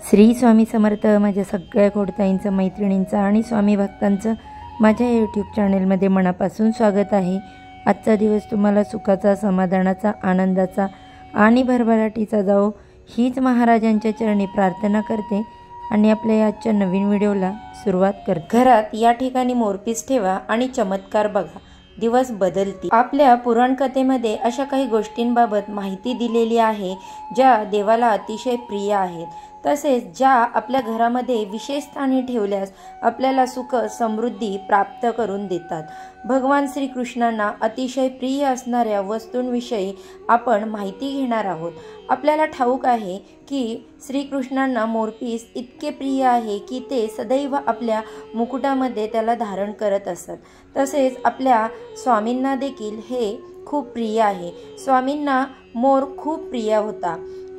श्री स्वामी समर्थ। माझ्या सगळ्या खोडताईंचं, मैत्रिणींचं आणि स्वामी भक्तांचं माझ्या यूट्यूब चॅनलमध्ये मनापासून स्वागत आहे। आजचा दिवस तुम्हाला सुखाचा, समाधानाचा, आनंदाचा आणि भरभराटीचा जाओ हीच महाराजांच्या चरणी प्रार्थना करते आणि आपल्या आजच्या नवीन व्हिडिओला सुरुवात करते। घरात या ठिकाणी मोरपीस ठेवा आणि चमत्कार बघा, दिवस बदलतील। आपल्या पुराण कथेमध्ये अशा काही गोष्टींबाबत माहिती दिलेली आहे ज्या देवाला अतिशय प्रिय आहेत, तसेच ज्या आपल्या घरामध्ये विशेष स्थानी ठेवल्यास आपल्याला सुख समृद्धी प्राप्त करून देतात। भगवान श्रीकृष्णांना अतिशय प्रिय असणाऱ्या वस्तूंविषयी आपण माहिती घेणार आहोत। आपल्याला ठाऊक आहे की श्रीकृष्णांना मोरपीस इतके प्रिय आहे की ते सदैव आपल्या मुकुटामध्ये त्याला धारण करत असत। तसेच आपल्या स्वामींना देखील हे खूप प्रिय आहे। स्वामींना मोर खूप प्रिय होता।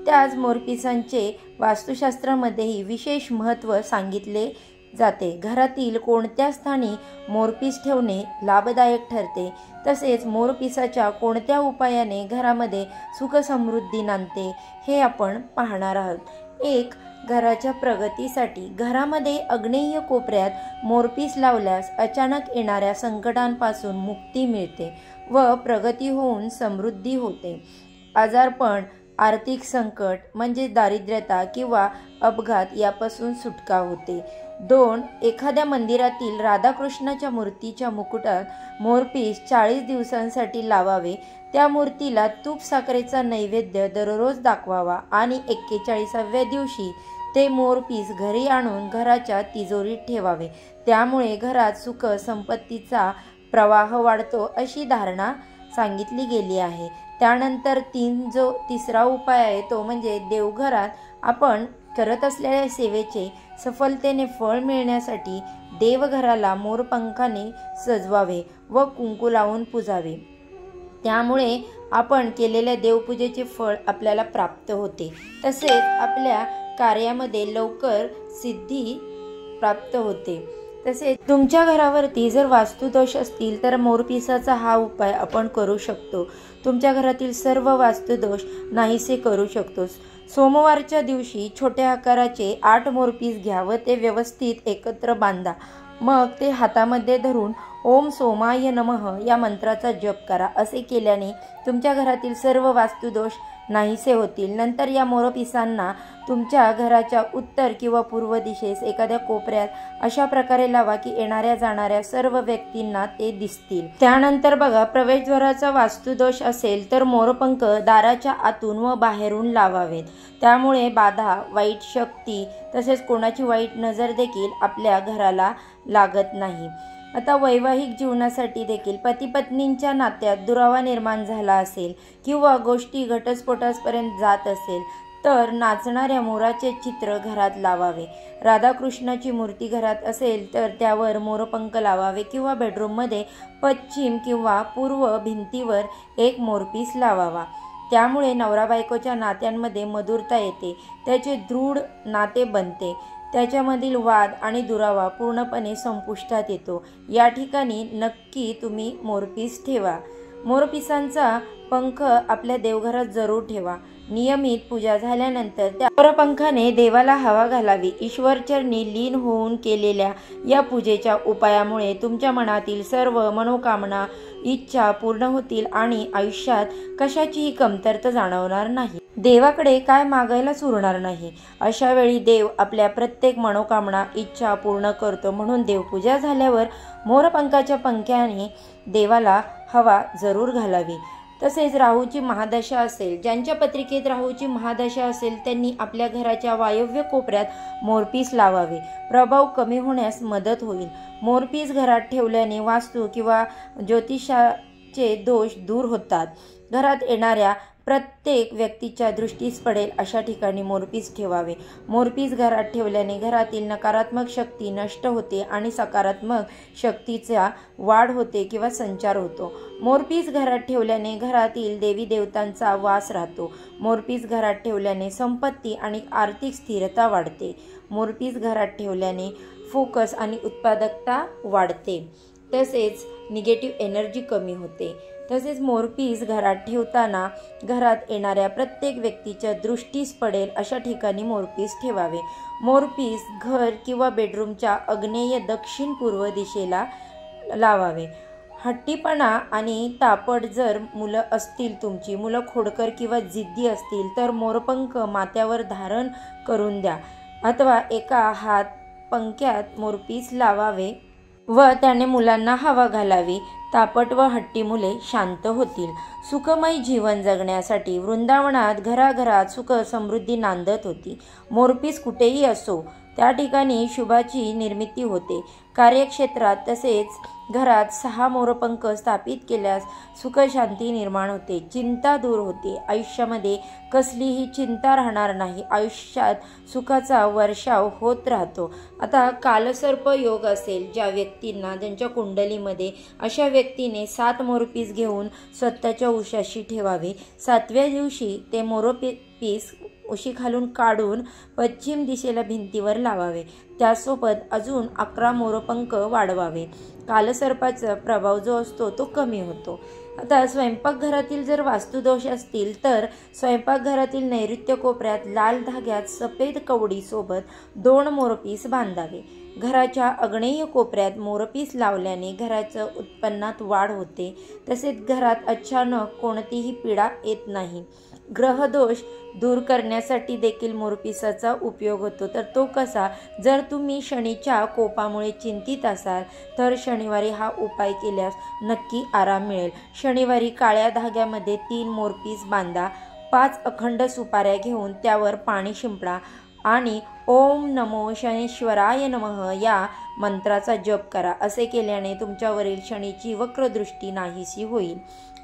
त्याच मोरपिसांचे वास्तुशास्त्रामध्येही विशेष महत्त्व सांगितले जाते। घरातील कोणत्या स्थानी मोरपीस ठेवणे लाभदायक ठरते, तसेच मोरपिसाच्या कोणत्या उपायाने घरामध्ये सुख समृद्धी नांदते हे आपण पाहणार आहोत। एक, घराच्या प्रगतीसाठी घरामध्ये आग्नेय कोपऱ्यात मोरपीस लावल्यास अचानक येणाऱ्या संकटांपासून मुक्ती मिळते व प्रगती होऊन समृद्धी होते। आजारपण, आर्थिक संकट म्हणजे दारिद्र्यता किंवा अपघात यापासून सुटका होते। 2, एखाद्या मंदिरातील राधाकृष्णाच्या मूर्तीच्या मुकुटात मोरपीस 40 दिवसांसाठी लावावे। त्या मूर्तीला तूप साखरेचा नैवेद्य दररोज दाखवावा आणि 41व्या दिवशी ते मोरपीस घरी आणून घराच्या तिजोरीत ठेवावे। त्यामुळे घरात सुख संपत्तीचा प्रवाह वाढतो अशी धारणा सांगितली गेली आहे। त्यानंतर जो तिसरा उपाय आहे तो म्हणजे देवघरात आपण करत असलेल्या सेवेचे सफलतेने फळ मिळण्यासाठी देवघराला मोरपंखाने सजवावे व कुंकू लावून पुजावे। त्यामुळे आपण केलेल्या देवपूजेचे फळ आपल्याला प्राप्त होते, तसेच आपल्या कार्यामध्ये लवकर सिद्धी प्राप्त होते। तसेच तुमच्या घरावरती जर वास्तुदोष असतील तर मोरपिसाचा हा उपाय आपण करू शकतो। तुमच्या घरातील सर्व वास्तुदोष नाहीसे करू शकतो। सोमवारच्या दिवशी छोट्या आकाराचे 8 मोरपीस घ्या व ते व्यवस्थित एकत्र बांधा। मग ते हातामध्ये धरून ओम सोमाय नमः या मंत्राचा जप करा। असे केल्याने तुमच्या घरातील सर्व वास्तुदोष नाहीसे होतील। नंतर या मोरपिसांना तुमच्या घराच्या उत्तर किंवा पूर्व दिशेस एखाद्या कोपऱ्यात अशा प्रकारे लावा की येणाऱ्या जाणाऱ्या सर्व व्यक्तींना ते दिसतील। त्यानंतर बघा, प्रवेशद्वाराचा वास्तुदोष असेल तर मोरपंख दाराच्या आतून व बाहेरून लावावेत। त्यामुळे बाधा, वाईट शक्ती तसेच कोणाची वाईट नजर देखील आपल्या घराला लागत नाही। आता वैवाहिक जीवनासाठी देखील पती पत्नींच्या नात्यात दुरावा निर्माण झाला असेल किंवा गोष्टी घटस्फोटापर्यंत जात असेल तर नाचणाऱ्या मोराचे चित्र घरात लावावे। राधाकृष्णाची मूर्ती घरात असेल तर त्यावर मोरपंख लावावे किंवा बेडरूममध्ये पश्चिम किंवा पूर्व भिंतीवर एक मोरपीस लावावा। त्यामुळे नवरा बायकोच्या नात्यांमध्ये मधुरता येते, त्याचे दृढ नाते बनते, त्याच्यामधील वाद आणि दुरावा पूर्णपणे संपुष्टात येतो। या ठिकाणी नक्की तुम्ही मोरपीस ठेवा। मोरपिसांचा पंख आपल्या देवघरात जरूर ठेवा। नियमित पूजा झाल्यानंतर त्या मोरपंखाने देवाला हवा घालावी। ईश्वरचरणी लीन होऊन केलेल्या या पूजेच्या उपायामुळे तुमच्या मनातील सर्व मनोकामना, इच्छा पूर्ण होतील आणि आयुष्यात कशाचीही कमतरता जाणवणार नाही। देवाकडे काय मागायलाच उरणार नाही। अशा वेळी देव आपल्या प्रत्येक मनोकामना, इच्छा पूर्ण करतो। म्हणून देवपूजा झाल्यावर मोरपंखाच्या पंख्याने देवाला हवा जरूर घालावी। तसेच राहूची महादशा असेल, ज्यांच्या पत्रिकेत राहूची महादशा असेल त्यांनी आपल्या घराच्या वायव्य कोपऱ्यात मोरपीस लावावे। प्रभाव कमी होण्यास मदत होईल। मोरपीस घरात ठेवल्याने वास्तू किंवा ज्योतिषाचे दोष दूर होतात। घरात येणाऱ्या प्रत्येक व्यक्तीच्या दृष्टीस पडेल अशा ठिकाणी मोरपीस ठेवावे। मोरपीस घरात ठेवल्याने घरातील नकारात्मक शक्ती नष्ट होते आणि सकारात्मक शक्तीचा वाढ होते किंवा संचार होतो। मोरपीस घरात ठेवल्याने घरातील देवी देवतांचा वास राहतो। मोरपीस घरात ठेवल्याने संपत्ती आणि आर्थिक स्थिरता वाढते। मोरपीस घरात ठेवल्याने फोकस आणि उत्पादकता वाढते, तसेच निगेटिव्ह एनर्जी कमी होते। तसेच मोरपीस घरात ठेवताना घरात येणाऱ्या प्रत्येक व्यक्तीच्या दृष्टीस पडेल अशा ठिकाणी मोरपीस ठेवावे। मोरपीस घर किंवा बेडरूमच्या आग्नेय दक्षिण पूर्व दिशेला लावावे। हट्टीपणा आणि तापट जर मुलं असतील, तुमची मुलं खोडकर किंवा जिद्दी असतील तर मोरपंख माथ्यावर धारण करून द्या अथवा एका हात पंख्यात मोरपीस लावावे व त्याने मुलांना हवा घालावी। तापट व हट्टी मुले शांत होतील। सुखमय जीवन जगण्यासाठी वृंदावनात घराघरात सुख समृद्धी नांदत होती। मोरपीस कुठेही असो त्या ठिकाणी शुभाची निर्मिती होते। कार्यक्षेत्रात तसेच घरात 6 मोरपंख स्थापित केल्यास सुख शांती निर्माण होते, चिंता दूर होते, आयुष्यामध्ये कसलीही चिंता राहणार नाही, आयुष्यात सुखाचा वर्षाव होत राहतो। आता कालसर्प योग असेल ज्या व्यक्तींना, ज्यांच्या कुंडलीमध्ये, अशा व्यक्तीने 7 मोरपीस घेऊन स्वतःच्या उशाशी ठेवावे। 7व्या दिवशी ते मोरपीस उशी खालून काढून पश्चिम दिशेला भिंतीवर लावावे। त्यासोबत अजून 11 मोरपंख वाढवावे। कालसर्पाचा प्रभाव जो असतो तो कमी होतो। आता स्वयंपाकघरातील जर वास्तुदोष असतील तर स्वयंपाकघरातील नैऋत्य कोपऱ्यात लाल धाग्यात सफेद कवडी सोबत 2 मोरपीस बांधावे। घराच्या आग्नेय कोपऱ्यात मोरपीस लावल्याने घराच्या उत्पन्नात वाढ होते, तसेच घरात अचानक कोणतीही पीडा येत नाही। ग्रहदोष दूर करण्यासाठी देखील मोरपिसाचा उपयोग होतो। तर तो कसा? जर तुम्ही शनीच्या कोपामुळे चिंतित असाल तर शनिवारी हा उपाय केल्यास नक्की आराम मिळेल। शनिवारी काळ्या धाग्यामध्ये 3 मोरपीस बांधा, 5 अखंड सुपाऱ्या घेऊन त्यावर पाणी शिंपडा आणि ओम नमो शनेश्वराय नमः या मंत्राचा जप करा। असे केल्याने तुमच्यावरील शनीची वक्रदृष्टी नाहीशी होईल।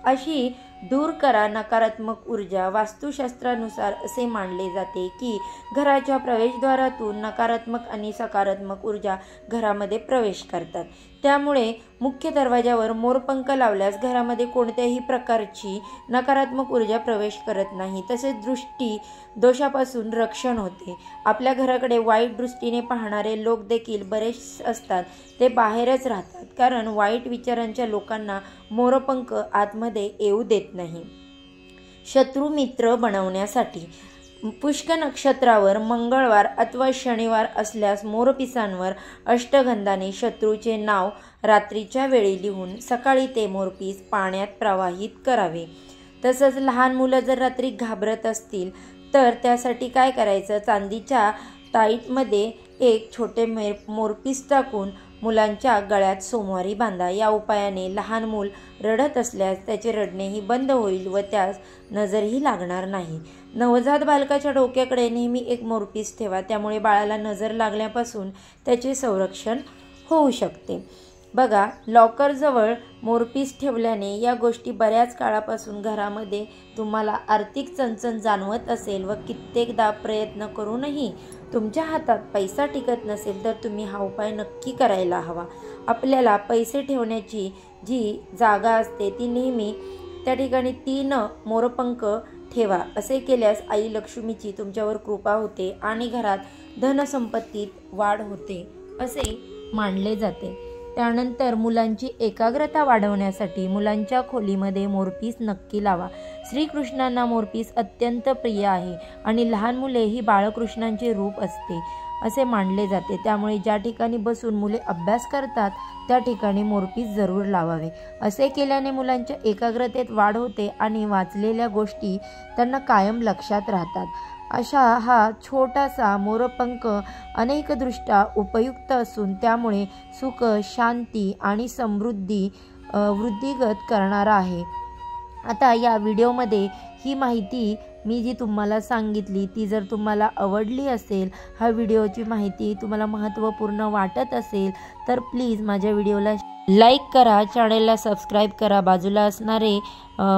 अशी दूर करा नकारात्मक ऊर्जा। वास्तुशास्त्रानुसार असे मानले जाते की घराच्या प्रवेशद्वारातून नकारात्मक आणि सकारात्मक ऊर्जा घरामध्ये प्रवेश करतात। त्यामुळे मुख्य दरवाजावर मोरपंख लावल्यास घरामध्ये कोणत्याही प्रकारची नकारात्मक ऊर्जा प्रवेश करत नाही, तसेच दृष्टी दोषापासून रक्षण होते। आपल्या घराकडे वाईट दृष्टीने पाहणारे लोक देखील बरेच असतात, ते बाहेरच राहतात, कारण वाईट विचारांच्या लोकांना मोरपंख आतमध्ये येऊ देत नाही। शत्रू मित्र बनवण्यासाठी पुष्य नक्षत्रावर मंगळवार अथवा शनिवार असल्यास मोरपिसांवर अष्टगंधाने शत्रूचे नाव रात्रीच्या वेळी लिहून सकाळी ते मोरपीस पाण्यात प्रवाहित करावे। तसंच लहान मुलं जर रात्री घाबरत असतील तर त्यासाठी काय करायचं? चांदीच्या ताईटमध्ये एक छोटे मोरपीस टाकून मुलांच्या गळ्यात सोमवारी बांधा। या उपायाने लहान मूल रडत असल्यास त्याचे रडणेही बंद होईल व त्यास नजरही लागणार नाही। नवजात बालकाच्या डोक्याकडे नेहमी एक मोरपीस ठेवा, त्यामुळे बाळाला नजर लागण्यापासून त्याचे संरक्षण होऊ शकते। बघा, लॉकरजवळ मोरपीस ठेवल्याने या गोष्टी बऱ्याच काळापासून घरामध्ये तुम्हाला आर्थिक चणचण जाणवत असेल व कित्येकदा प्रयत्न करूनही तुमच्या हातात पैसा टिकत नसेल तर तुम्ही हा उपाय नक्की करायला हवा। आपल्याला पैसे ठेवण्याची जी जागा असते ती नेहमी त्या ठिकाणी 3 मोरपंख ठेवा। असे केल्यास आई लक्ष्मीची तुमच्यावर कृपा होते आणि घरात धनसंपत्तीत वाढ होते असे मानले जाते। त्यानंतर मुलांची एकाग्रता वाढवण्यासाठी मुलांच्या खोलीमध्ये मोरपीस नक्की लावा। श्रीकृष्णांना मोरपीस अत्यंत प्रिय आहे आणि लहान मुले ही बाळकृष्णांचे रूप असते असे मानले जाते। त्यामुळे ज्या ठिकाणी बसून मुले अभ्यास करतात त्या ठिकाणी मोरपीस जरूर लावावे। असे केल्याने मुलांच्या एकाग्रतेत वाढ होते आणि वाचलेल्या गोष्टी त्यांना कायम लक्षात राहतात। अशा हा छोटासा मोरपंख अनेकदृष्ट्या उपयुक्त असून त्यामुळे सुख, शांती आणि समृद्धी वृद्धिगत करणारा आहे। आता या व्हिडिओमध्ये ही माहिती मी जी तुम्हाला सांगितली ती जर तुम्हाला आवडली असेल, हा व्हिडिओची माहिती तुम्हाला महत्त्वपूर्ण वाटत असेल तर प्लीज माझ्या व्हिडिओला लाईक करा, चॅनलला सबस्क्राईब करा, बाजूला असणारे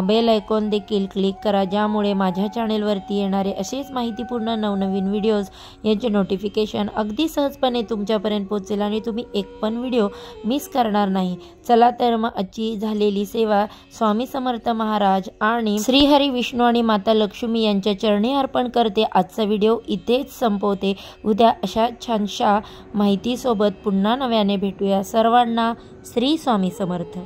बेल आयकॉन देखील क्लिक करा, ज्यामुळे माझ्या चॅनलवरती येणारे असेच माहितीपूर्ण नवनवीन व्हिडिओज यांचे नोटिफिकेशन अगदी सहजपणे तुमच्यापर्यंत पोहोचेल आणि तुम्ही एक पण व्हिडिओ मिस करणार नाही। चला तर मग आजची झालेली सेवा स्वामी समर्थ महाराज आणि श्रीहरी विष्णू आणि माता लक्ष्मी यांच्या चरणी अर्पण करते। आजचा व्हिडिओ इथेच संपवते। उद्या अशा छानशा माहितीसोबत पुन्हा नव्याने भेटूया। सर्वांना श्री स्वामी समर्थ।